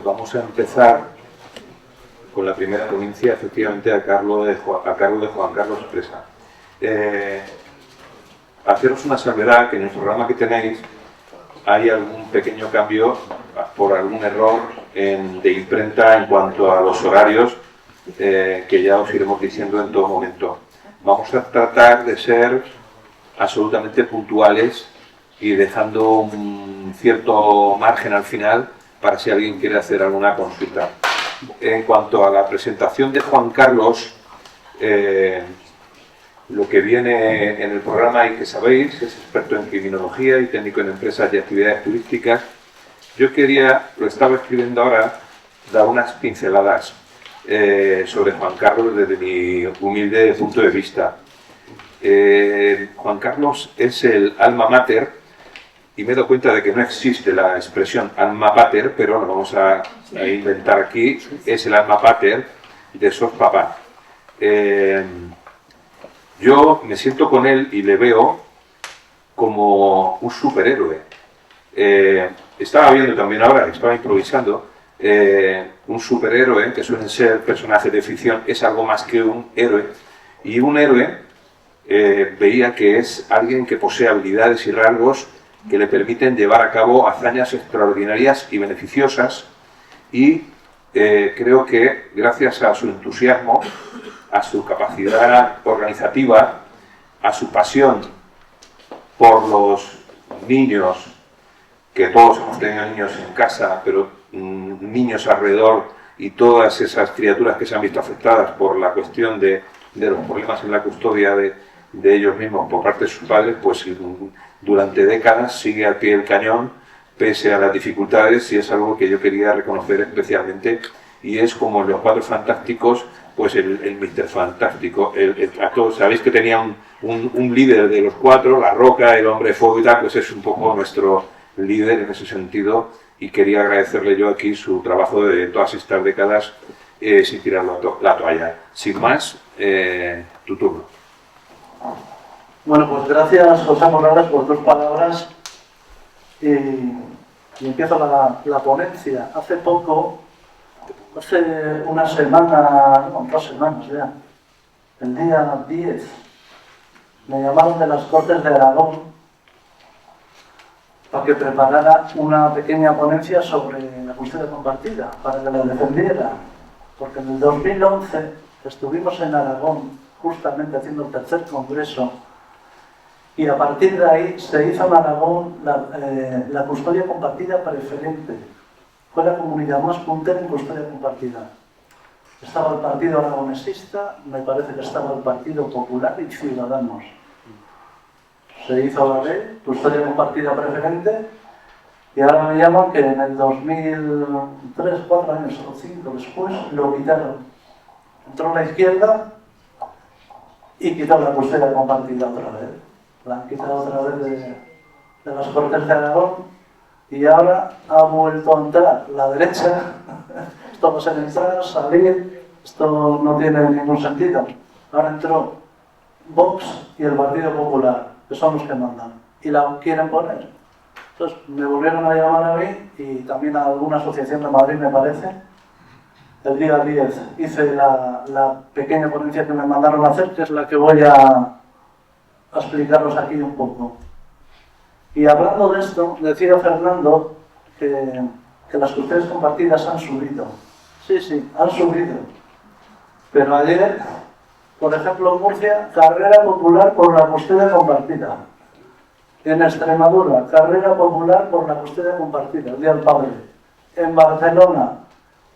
vamos a empezar con la primera ponencia, efectivamente, a cargo de Juan Carlos Presa. Haceros una salvedad, que en el programa que tenéis hay algún pequeño cambio por algún error de imprenta en cuanto a los horarios, que ya os iremos diciendo en todo momento. Vamos a tratar de ser absolutamente puntuales y dejando un cierto margen al final para si alguien quiere hacer alguna consulta. En cuanto a la presentación de Juan Carlos, lo que viene en el programa y que sabéis, es experto en criminología y técnico en empresas y actividades turísticas. Yo quería, lo estaba escribiendo ahora, dar unas pinceladas sobre Juan Carlos desde mi humilde punto de vista. Juan Carlos es el alma mater, y me he dado cuenta de que no existe la expresión alma pater, pero lo vamos a inventar aquí. Es el alma pater de Sos Papá. Yo me siento con él y le veo como un superhéroe. Estaba viendo también ahora, estaba improvisando, un superhéroe, que suelen ser personajes de ficción, es algo más que un héroe. Y un héroe veía que es alguien que posee habilidades y rasgos que le permiten llevar a cabo hazañas extraordinarias y beneficiosas, y creo que gracias a su entusiasmo, a su capacidad organizativa, a su pasión por los niños, que todos hemos tenido niños en casa, pero niños alrededor, y todas esas criaturas que se han visto afectadas por la cuestión de los problemas en la custodia de ellos mismos por parte de sus padres, pues durante décadas sigue al pie del cañón pese a las dificultades, y es algo que yo quería reconocer especialmente. Y es como en Los Cuatro Fantásticos, pues el Mr. Fantástico. A todos sabéis que tenía un líder de los cuatro, La Roca, el Hombre de Fuego y tal, pues es un poco nuestro líder en ese sentido, y quería agradecerle yo aquí su trabajo de todas estas décadas sin tirar la toalla. Sin más, tu turno. Bueno, pues gracias, José Morales, por tus palabras. Y empiezo la ponencia. Hace una semana, no, 2 semanas ya, el día 10, me llamaron de las Cortes de Aragón para que preparara una pequeña ponencia sobre la custodia compartida, para que la defendiera. Porque en el 2011 estuvimos en Aragón, justamente haciendo el 3er congreso, y a partir de ahí se hizo en Aragón la custodia compartida preferente. Fue la comunidad más puntera en custodia compartida. Estaba el Partido Aragonesista, me parece que estaba el Partido Popular y Ciudadanos. Se hizo la ley, custodia compartida preferente, y ahora me llaman que en el 2003, 4 años o 5 después, lo quitaron. Entró la izquierda y quitó la custodia compartida otra vez. La han quitado otra vez de las Cortes de Aragón, y ahora ha vuelto a entrar la derecha. Esto va a ser entrar, salir, esto no tiene ningún sentido. Ahora entró Vox y el Partido Popular, que son los que mandan, y la quieren poner. Entonces me volvieron a llamar a mí, y también a alguna asociación de Madrid, me parece. El día 10 hice la pequeña ponencia que me mandaron a hacer, que es la que voy a explicaros aquí un poco. Y hablando de esto, decía Fernando que las custodias compartidas han subido. Sí, han subido. Pero ayer, por ejemplo, en Murcia, carrera popular por la custodia compartida. En Extremadura, carrera popular por la custodia compartida, el Día del Padre. En Barcelona,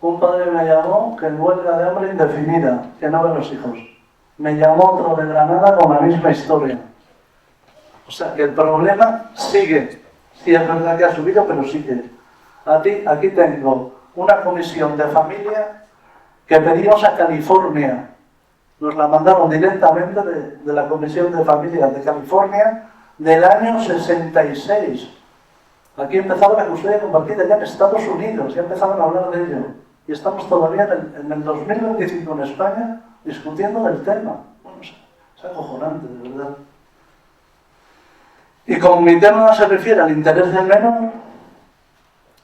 un padre me llamó que en huelga de hambre indefinida, que no ve a los hijos. Me llamó otro de Granada con la misma historia. O sea, que el problema sigue. Sí, es verdad que ha subido, pero sigue. Aquí tengo una comisión de familia que pedimos a California. Nos la mandaron directamente de la Comisión de Familia de California del año 66. Aquí empezaba la custodia compartida ya en Estados Unidos, ya empezaban a hablar de ello. Y estamos todavía en el 2025 en España discutiendo del tema. Bueno, es acojonante, de verdad. Y como mi tema se refiere al interés del menor,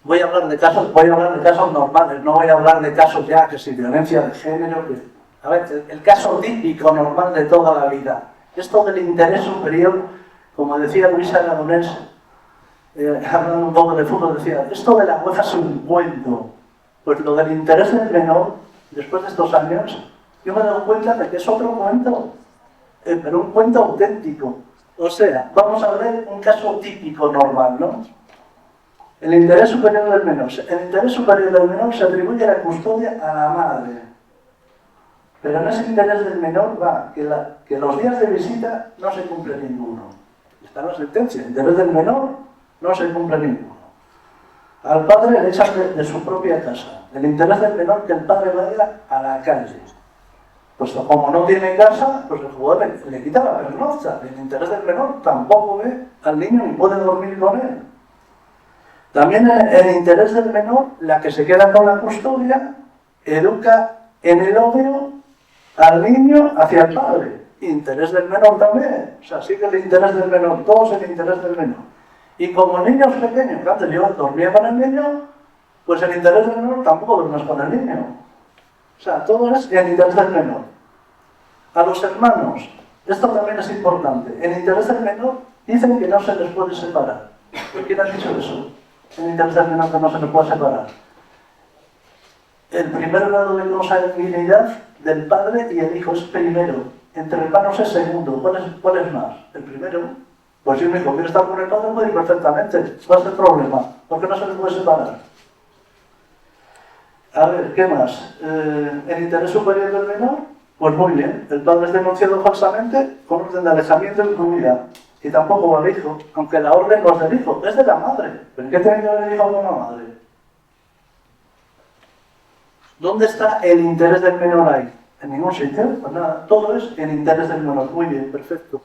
voy a hablar de casos normales, no voy a hablar de casos ya que si violencia de género, que, a ver, el caso típico normal de toda la vida. Esto del interés superior, como decía Luis Aragonés, hablando un poco de fútbol, decía, esto de la UEFA es un cuento. Pues lo del interés del menor, después de estos años, yo me he dado cuenta de que es otro cuento, pero un cuento auténtico. O sea, vamos a ver un caso típico normal, ¿no? El interés superior del menor. El interés superior del menor se atribuye la custodia a la madre. Pero en ese interés del menor va que los días de visita no se cumple ninguno. Está en la sentencia. El interés del menor no se cumple ninguno. Al padre le echan de su propia casa. El interés del menor que el padre vaya a la calle. Pues como no tiene casa, pues el jugador le quita la pernocta. El interés del menor tampoco ve al niño ni puede dormir con él. También el interés del menor, la que se queda con la custodia, educa en el odio al niño hacia el padre. Interés del menor también. O sea, sigue el interés del menor, todo es el interés del menor. Y como el niño es pequeño, que antes yo dormía con el niño, pues el interés del menor tampoco duermes con el niño. O sea, todo es el interés del menor. A los hermanos, esto también es importante. El interés del menor dicen que no se les puede separar. ¿Quién ha dicho eso? El interés del menor que no se les puede separar. El primer grado de consanguinidad del padre y el hijo es primero. Entre hermanos es segundo. ¿Cuál es más? El primero. Pues si un hijo quiere estar con el padre, puede ir perfectamente. ¿Cuál es el problema? ¿Por qué no se les puede separar? A ver, ¿qué más? ¿El interés superior del menor? Pues muy bien. El padre es denunciado falsamente con orden de alejamiento y comunidad. Y tampoco va al hijo, aunque la orden no es del hijo, es de la madre. ¿Pero qué tiene que ver el hijo con la madre? ¿Dónde está el interés del menor ahí? En ningún sitio, pues nada, todo es el interés del menor. Muy bien, perfecto.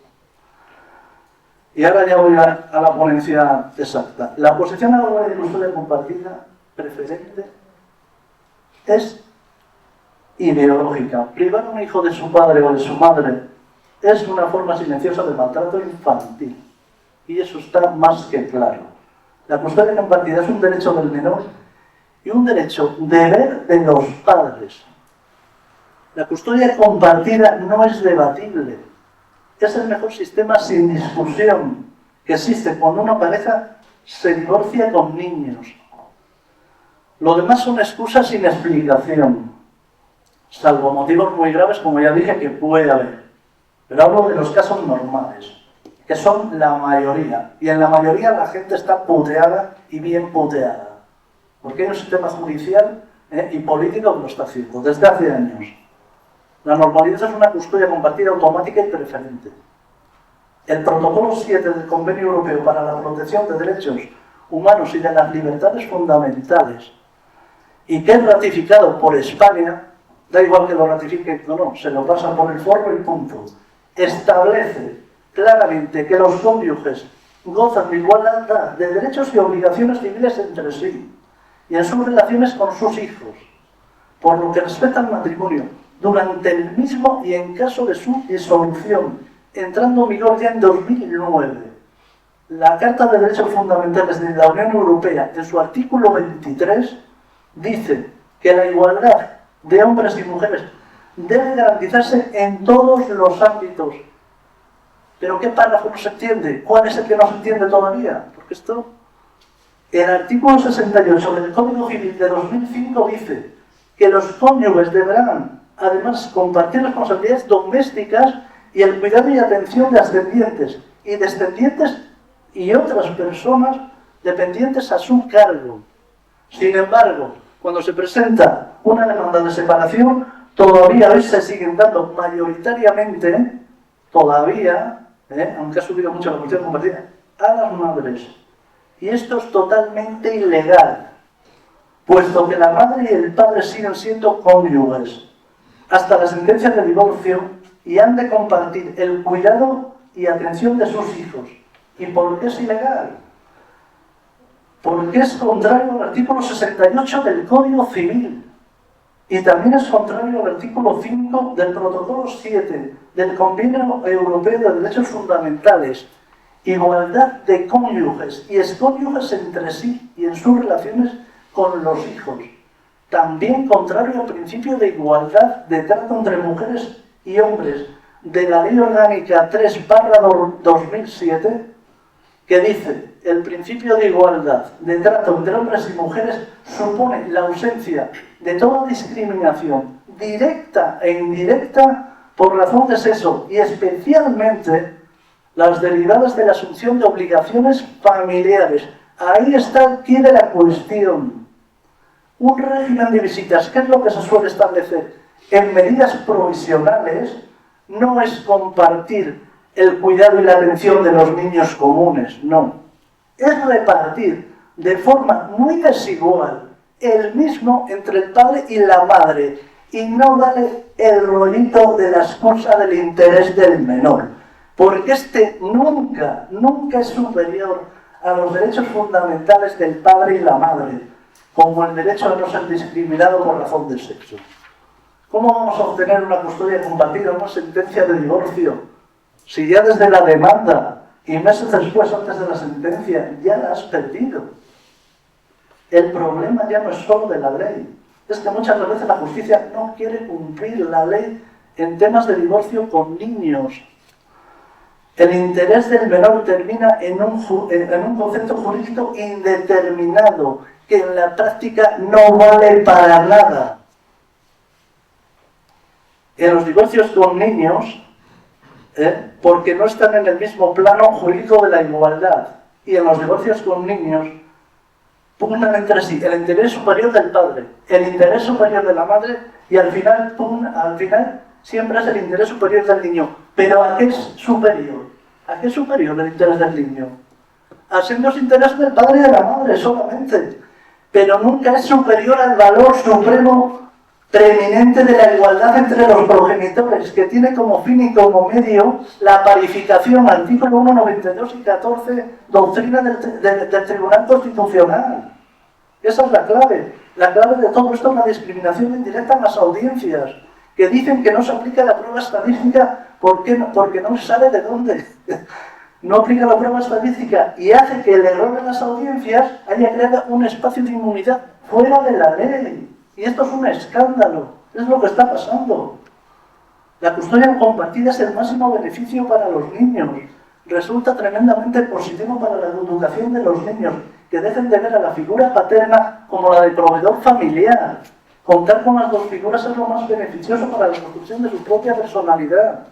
Y ahora ya voy a la ponencia exacta. La oposición a la guardia de custodia compartida preferente es ideológica. Privar a un hijo de su padre o de su madre es una forma silenciosa de maltrato infantil. Y eso está más que claro. La custodia compartida es un derecho del menor y un derecho deber de los padres. La custodia compartida no es debatible. Es el mejor sistema sin discusión que existe cuando una pareja se divorcia con niños. Lo demás son excusas sin explicación, salvo motivos muy graves, como ya dije, que puede haber. Pero hablo de los casos normales, que son la mayoría. Y en la mayoría la gente está puteada y bien puteada. Porque hay un sistema judicial y político que lo está haciendo desde hace años. La normalidad es una custodia compartida automática y preferente. El protocolo 7 del Convenio Europeo para la Protección de Derechos Humanos y de las Libertades Fundamentales, y que es ratificado por España, da igual que lo ratifique o no, se lo pasa por el forro y punto, establece claramente que los cónyuges gozan de igualdad de derechos y obligaciones civiles entre sí y en sus relaciones con sus hijos, por lo que respecta al matrimonio, durante el mismo y en caso de su disolución, entrando en vigor ya en 2009. La Carta de Derechos Fundamentales de la Unión Europea, en su artículo 23, dice que la igualdad de hombres y mujeres debe garantizarse en todos los ámbitos. ¿Pero qué párrafo no se entiende? ¿Cuál es el que no se entiende todavía? Porque esto, el artículo 68 del Código Civil de 2005 dice que los cónyuges deberán además compartir responsabilidades domésticas y el cuidado y atención de ascendientes y descendientes y otras personas dependientes a su cargo. Sin embargo, cuando se presenta una demanda de separación, todavía hoy se siguen dando mayoritariamente, todavía, aunque ha subido mucho la cuestión compartida, a las madres. Y esto es totalmente ilegal, puesto que la madre y el padre siguen siendo cónyuges hasta la sentencia de divorcio y han de compartir el cuidado y atención de sus hijos. ¿Y por qué es ilegal? Porque es contrario al artículo 68 del Código Civil y también es contrario al artículo 5 del Protocolo 7 del Convenio Europeo de Derechos Fundamentales igualdad de cónyuges y excónyuges entre sí y en sus relaciones con los hijos. También contrario al principio de igualdad de trato entre mujeres y hombres de la Ley Orgánica 3/2007, que dice: el principio de igualdad de trato entre hombres y mujeres supone la ausencia de toda discriminación directa e indirecta por razón de sexo y especialmente las derivadas de la asunción de obligaciones familiares. Ahí está el quid de la cuestión. Un régimen de visitas, ¿qué es lo que se suele establecer? En medidas provisionales no es compartir el cuidado y la atención de los niños comunes, no. Es repartir de forma muy desigual el mismo entre el padre y la madre y no darle el rollito de la excusa del interés del menor, porque este nunca es superior a los derechos fundamentales del padre y la madre, como el derecho a no ser discriminado por razón de sexo. ¿Cómo vamos a obtener una custodia compartida, una sentencia de divorcio, si ya desde la demanda y meses después, antes de la sentencia, ya la has perdido? El problema ya no es solo de la ley, es que muchas veces la justicia no quiere cumplir la ley en temas de divorcio con niños. El interés del menor termina en un concepto jurídico indeterminado, que en la práctica no vale para nada. En los divorcios con niños, porque no están en el mismo plano jurídico de la igualdad, y en los divorcios con niños pugnan entre sí el interés superior del padre, el interés superior de la madre, y al final siempre es el interés superior del niño. ¿Pero a qué es superior? ¿A qué es superior el interés del niño? A ser los intereses del padre y de la madre solamente, pero nunca es superior al valor supremo preeminente de la igualdad entre los progenitores, que tiene como fin y como medio la parificación, artículo 1, 92 y 14, doctrina del Tribunal Constitucional. Esa es la clave. La clave de todo esto es la discriminación indirecta en las audiencias, que dicen que no se aplica la prueba estadística porque no se sabe de dónde. No aplica la prueba estadística y hace que el error en las audiencias haya creado un espacio de inmunidad fuera de la ley. Y esto es un escándalo, es lo que está pasando. La custodia compartida es el máximo beneficio para los niños. Resulta tremendamente positivo para la educación de los niños, que dejen de ver a la figura paterna como la de proveedor familiar. Contar con las dos figuras es lo más beneficioso para la construcción de su propia personalidad.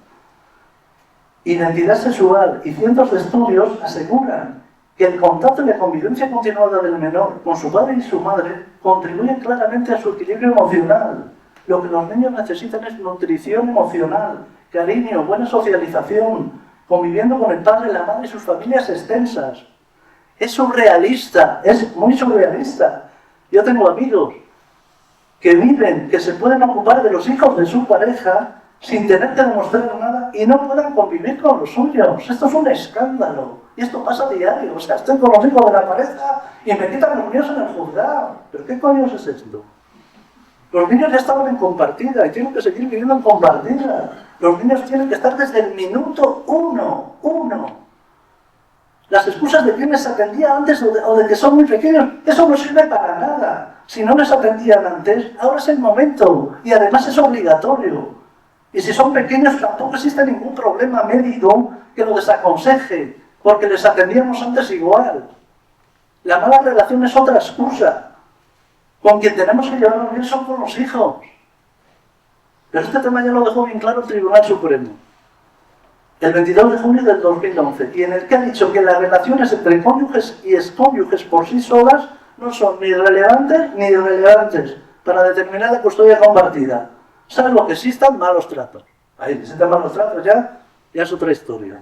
Identidad sexual y cientos de estudios aseguran que el contacto y la convivencia continuada del menor con su padre y su madre contribuyen claramente a su equilibrio emocional. Lo que los niños necesitan es nutrición emocional, cariño, buena socialización, conviviendo con el padre, la madre y sus familias extensas. Es surrealista, es muy surrealista. Yo tengo amigos que viven, que se pueden ocupar de los hijos de su pareja sin tener que demostrar nada y no puedan convivir con los suyos. Esto es un escándalo. Y esto pasa a diario. O sea, estoy con los hijos de la pareja y me quitan los niños en el juzgado. ¿Pero qué coño es esto? Los niños ya estaban en compartida y tienen que seguir viviendo en compartida. Los niños tienen que estar desde el minuto uno. Las excusas de que les atendía antes o de que son muy pequeños, eso no sirve para nada. Si no les atendían antes, ahora es el momento y además es obligatorio. Y si son pequeños tampoco existe ningún problema médico que lo desaconseje, porque les atendíamos antes igual. La mala relación es otra excusa. Con quien tenemos que llevarnos bien son con los hijos. Pero este tema ya lo dejó bien claro el Tribunal Supremo, el 22 de junio del 2011, y en el que ha dicho que las relaciones entre cónyuges y excónyuges por sí solas no son ni relevantes ni irrelevantes para determinar la custodia compartida, salvo que existan malos tratos. Ahí, si existen malos tratos ya es otra historia.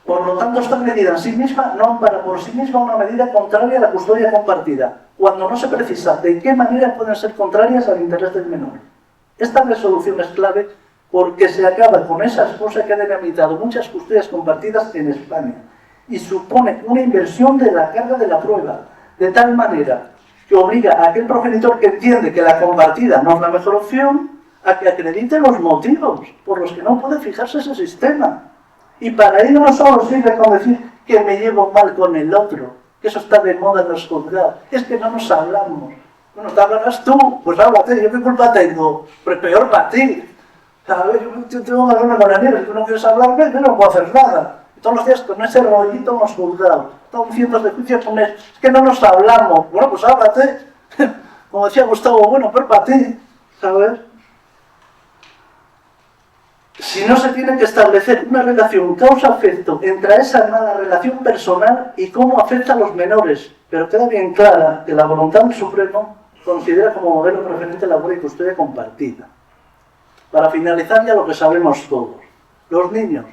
Por lo tanto, esta medida en sí misma no ampara por sí misma una medida contraria a la custodia compartida, cuando no se precisa de qué manera pueden ser contrarias al interés del menor. Esta resolución es clave porque se acaba con esa excusa que ha dinamitado muchas custodias compartidas en España y supone una inversión de la carga de la prueba, de tal manera que obliga a aquel progenitor que entiende que la compartida no es la mejor opción a que acredite los motivos por los que no puede fijarse ese sistema. Y para ello no solo sirve con decir que me llevo mal con el otro, que eso está de moda en los juzgados, es que no nos hablamos. Bueno, ¿te hablarás tú? Pues háblate, ¿yo qué culpa tengo? Pues peor para ti. ¿Sabes? Yo tengo que hablar con la nieve, si tú no quieres hablarme, yo no puedo hacer nada. Y todos los días con ese rollito en los juzgados, todos cientos de juicios con es que no nos hablamos. Bueno, pues háblate. Como decía Gustavo, bueno, pero para ti, ¿sabes? Si no se tiene que establecer una relación causa-efecto entre esa mala relación personal y cómo afecta a los menores, pero queda bien clara que la voluntad del Supremo considera como modelo preferente la guardia y custodia compartida. Para finalizar ya lo que sabemos todos, los niños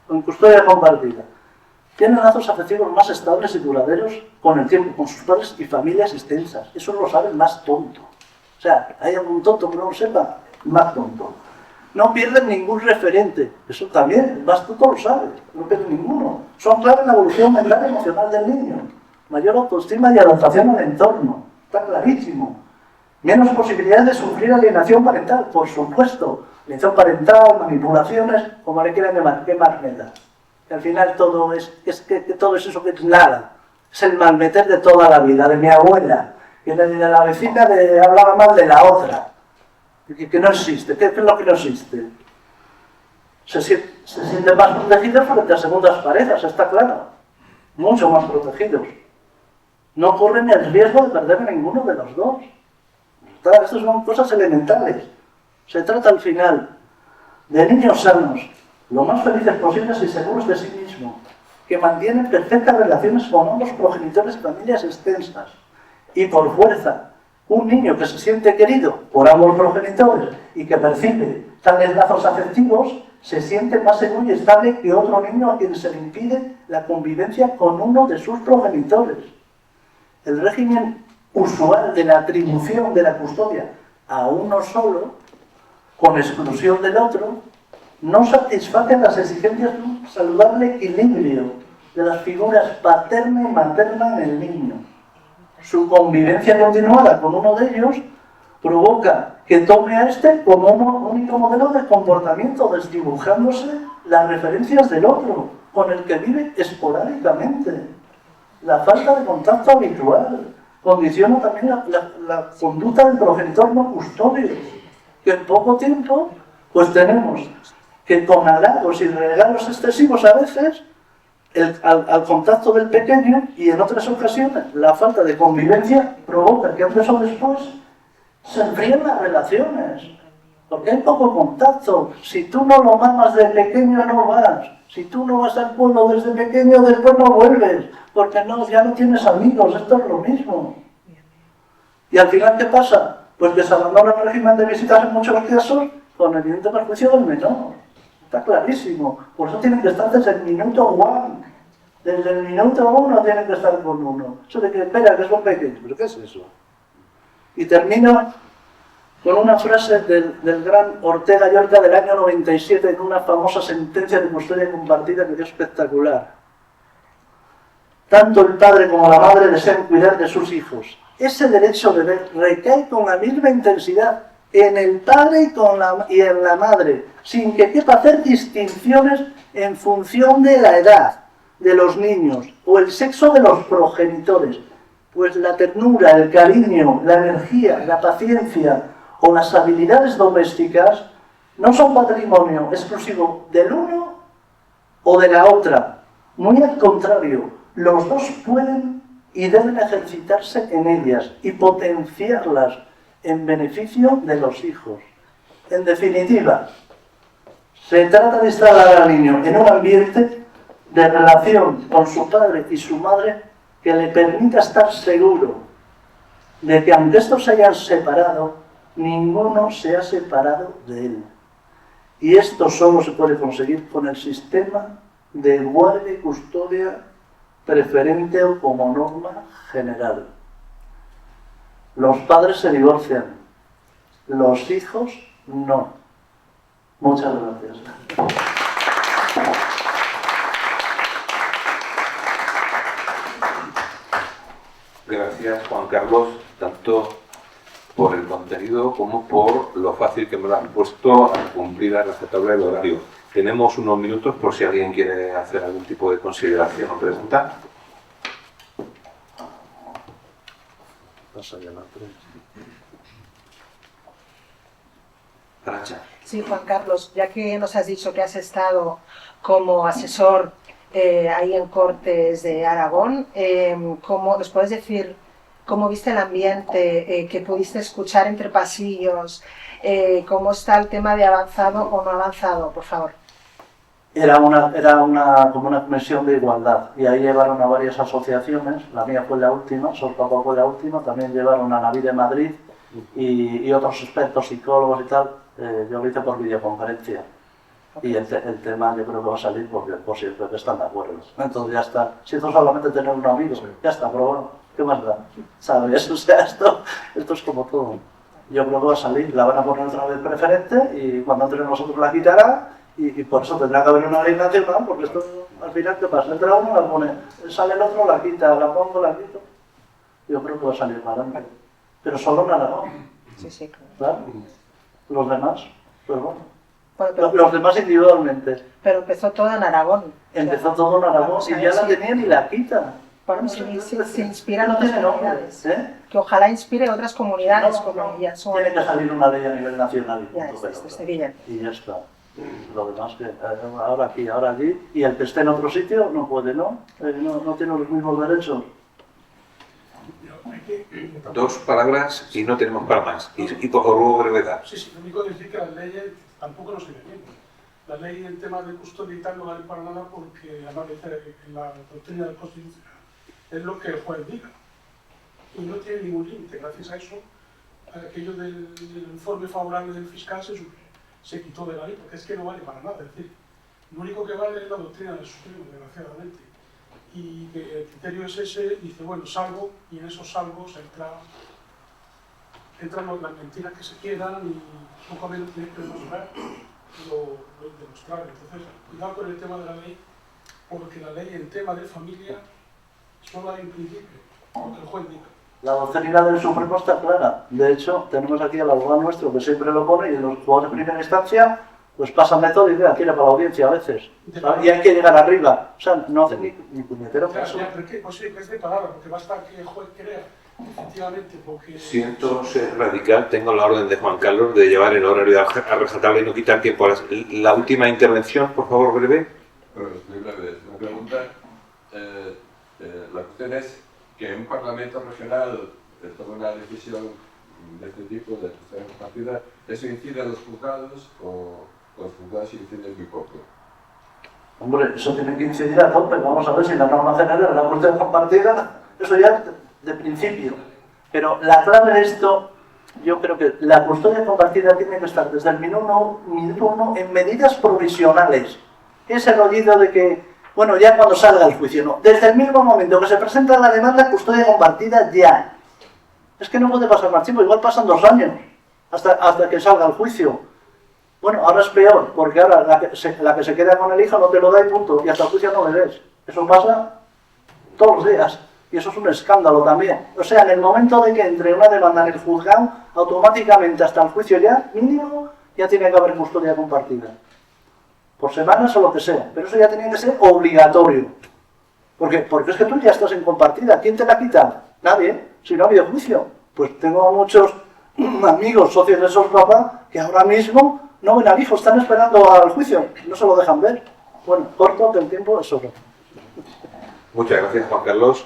con custodia compartida tienen lazos afectivos más estables y duraderos con el tiempo, con sus padres y familias extensas. Eso lo sabe el más tonto. O sea, hay algún tonto que no lo sepa, más tonto. No pierden ningún referente. Eso también, el más tonto lo sabe. No pierden ninguno. Son clave en la evolución mental y emocional del niño. Mayor autoestima y adaptación al entorno. Está clarísimo. Menos posibilidades de sufrir alienación parental, por supuesto. Alienación parental, manipulaciones, como le quieran llamar, ¿qué más me da? Que al final todo que todo es eso que es nada. Es el malmeter de toda la vida, de mi abuela, que de la vecina hablaba mal de la otra. Que no existe. ¿Qué es lo que no existe? Se sienten más protegidos frente a segundas parejas, está claro. Mucho más protegidos. No corren el riesgo de perder a ninguno de los dos. Estas son cosas elementales. Se trata al final de niños sanos, lo más felices posibles y seguros de sí mismos, que mantienen perfectas relaciones con ambos progenitores y familias extensas. Y por fuerza, un niño que se siente querido por ambos progenitores y que percibe tales lazos afectivos, se siente más seguro y estable que otro niño a quien se le impide la convivencia con uno de sus progenitores. El régimen usual de la atribución de la custodia a uno solo, con exclusión del otro, no satisface las exigencias de un saludable equilibrio de las figuras paterna y materna en el niño. Su convivencia continuada con uno de ellos provoca que tome a este como un único modelo de comportamiento, desdibujándose las referencias del otro, con el que vive esporádicamente. La falta de contacto habitual condiciona también la conducta del progenitor no custodio, que en poco tiempo pues tenemos que con halagos y regalos excesivos a veces al contacto del pequeño, y en otras ocasiones la falta de convivencia provoca que antes o después se enfríen las relaciones, porque hay poco contacto. Si tú no lo mamas de pequeño no vas, si tú no vas al pueblo desde pequeño después no vuelves, porque ya no tienes amigos. Esto es lo mismo. Y al final, ¿qué pasa? Pues que se abandona el régimen de visitas en muchos casos con el evidente perjuicio del menor. Está clarísimo. Por eso tienen que estar desde el minuto 1. Desde el minuto 1 tienen que estar con uno. Eso de que espera, que son pequeños. ¿Pero qué es eso? Y termino con una frase del gran Ortega Llorca del año 97 en una famosa sentencia de custodia compartida que dio espectacular. Tanto el padre como la madre desean cuidar de sus hijos. Ese derecho de ver recae con la misma intensidad en el padre y en la madre, sin que quepa hacer distinciones en función de la edad de los niños o el sexo de los progenitores, pues la ternura, el cariño, la energía, la paciencia o las habilidades domésticas no son patrimonio exclusivo del uno o de la otra. Muy al contrario, los dos pueden y deben ejercitarse en ellas y potenciarlas en beneficio de los hijos. En definitiva, se trata de instalar al niño en un ambiente de relación con su padre y su madre que le permita estar seguro de que aunque estos se hayan separado, ninguno se ha separado de él. Y esto solo se puede conseguir con el sistema de guardia y custodia preferente o como norma general. Los padres se divorcian, los hijos no. Muchas gracias. Gracias, Juan Carlos, tanto por el contenido como por lo fácil que me lo han puesto a cumplir a rajatabla el horario. Tenemos unos minutos por si alguien quiere hacer algún tipo de consideración o pregunta. Arantxa. Sí, Juan Carlos, ya que nos has dicho que has estado como asesor ahí en Cortes de Aragón, ¿nos puedes decir cómo viste el ambiente, que pudiste escuchar entre pasillos, cómo está el tema de avanzado o no avanzado, por favor? Era como una comisión de igualdad y ahí llevaron a varias asociaciones, la mía fue la última, Solpapa fue la última, también llevaron a Naví de Madrid y otros expertos, psicólogos y tal. Yo lo hice por videoconferencia y el tema yo creo que va a salir porque por siempre están de acuerdo. Entonces ya está, si esto solamente tener un amigo, ya está, pero bueno, ¿qué más da? ¿Sabes? O sea, esto es como todo. Yo creo que va a salir, la van a poner otra vez preferente y cuando entre nosotros la quitará. Y por eso tendrá que haber una ley nacional, porque esto al final, ¿qué pasa? Entra uno, la pone, sale el otro, la quita, la pongo, la quito. Yo creo que va a salir para adelante. Pero solo en Aragón. Sí, sí, ¿Claro? Los demás, pues bueno. Pero Los demás individualmente. Pero empezó todo en Aragón. Empezó todo en Aragón y ya la tenían y la quitan. Bueno, se inspiran No otras tiene nombre, comunidades. Que ojalá inspire otras comunidades como ellas son. Tiene que salir una ley a nivel nacional. Ya, está bien. Y ya está. Lo demás que ahora aquí, ahora allí, y el que esté en otro sitio no puede, ¿no? No tiene los mismos derechos. Dos palabras y no tenemos para más. Y por favor, brevedad. Sí, lo único es decir que las leyes tampoco nos sirven bien. La ley en tema de custodia y tal no vale para nada porque además dice en la doctrina del Constitucional es lo que el juez diga. Y no tiene ningún límite. Gracias a eso, aquello del informe favorable del fiscal se quitó de la ley, porque es que no vale para nada. Es decir, lo único que vale es la doctrina del Supremo, desgraciadamente. Y que el criterio es ese, dice, bueno, salvo, y en esos salvos entran las mentiras que se quieran y poco menos tienes que demostrar lo demostrable. Entonces, cuidado con el tema de la ley, porque la ley en tema de familia solo hay un principio, lo que el juez diga. La doctrina del Supremo está clara. De hecho, tenemos aquí al abogado nuestro que siempre lo pone y los jugadores de primera instancia pues pasan de todo y tiene para la audiencia a veces. ¿Sabes? Y hay que llegar arriba. O sea, no hacen ni puñetero caso. Ya, pero pues sí, es de palabra, porque basta que el juez crea, efectivamente, porque... Siento ser radical, tengo la orden de Juan Carlos de llevar el horario a rajatabla y no quitar tiempo. La última intervención, por favor, breve. Bueno, es muy breve. Es una pregunta. La cuestión es que un parlamento regional toma una decisión de este tipo, de custodia compartida, ¿eso incide en los juzgados o los juzgados inciden muy poco? Hombre, eso tiene que incidir a tope. Vamos a ver si la norma general es la custodia compartida, eso ya de principio. Pero la clave de esto, yo creo que la custodia compartida tiene que estar desde el minuto uno en medidas provisionales. Es el oído de que, bueno, ya cuando salga el juicio, no. Desde el mismo momento que se presenta la demanda, custodia compartida ya. Es que no puede pasar más tiempo, igual pasan 2 años hasta que salga el juicio. Bueno, ahora es peor, porque ahora la que se queda con el hijo no te lo da y punto, y hasta el juicio no le ves. Eso pasa todos los días, y eso es un escándalo también. O sea, en el momento de que entre una demanda en el juzgado, automáticamente hasta el juicio ya, mínimo, ya tiene que haber custodia compartida. Por semanas o lo que sea, pero eso ya tenía que ser obligatorio. Porque es que tú ya estás en compartida, ¿quién te la quita? Nadie, si no ha habido juicio. Pues tengo muchos amigos, socios de Solpapa, que ahora mismo no ven al hijo, están esperando al juicio, no se lo dejan ver. Bueno, corto, que el tiempo es oro. Muchas gracias, Juan Carlos.